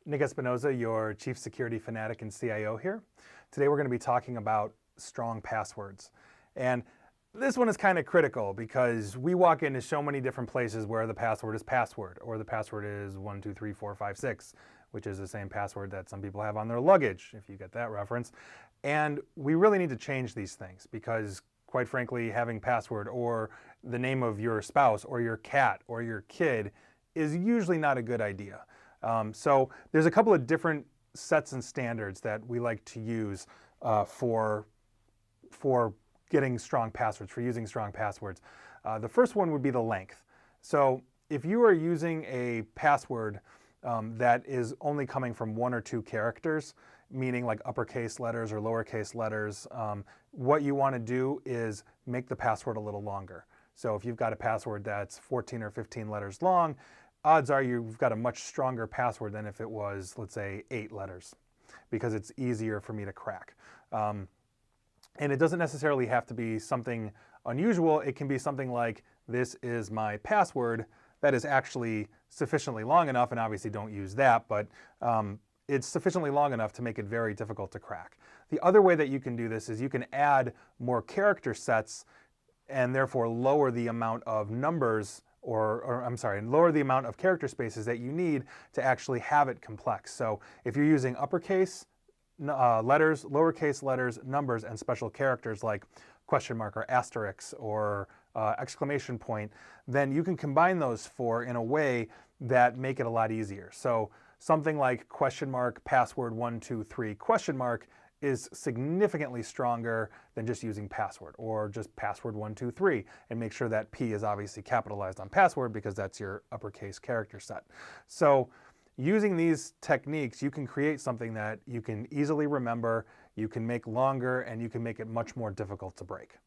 Nick Espinoza, your Chief Security Fanatic and CIO here. Today we're going to be talking about strong passwords. And this one is kind of critical because we walk into so many different places where the password is password, or the password is 123456, which is the same password that some people have on their luggage, if you get that reference. And we really need to change these things because, quite frankly, having password or the name of your spouse or your cat or your kid is usually not a good idea. So there's a couple of different sets and standards that we like to use for getting strong passwords, for using strong passwords. The first one would be the length. So if you are using a password that is only coming from one or two characters, meaning like uppercase letters or lowercase letters, what you want to do is make the password a little longer. So if you've got a password that's 14 or 15 letters long, odds are you've got a much stronger password than if it was, let's say, 8 letters, because it's easier for me to crack. And it doesn't necessarily have to be something unusual. It can be something like, this is my password, that is actually sufficiently long enough, and obviously don't use that, but it's sufficiently long enough to make it very difficult to crack. The other way that you can do this is you can add more character sets and therefore lower the amount of numbers lower the amount of character spaces that you need to actually have it complex. So if you're using uppercase letters, lowercase letters, numbers, and special characters like question mark or asterisk or exclamation point, then you can combine those four in a way that make it a lot easier. So something like question mark, password 123 question mark is significantly stronger than just using password, or just password 123, and make sure that P is obviously capitalized on password because that's your uppercase character set. So using these techniques, you can create something that you can easily remember, you can make longer, and you can make it much more difficult to break.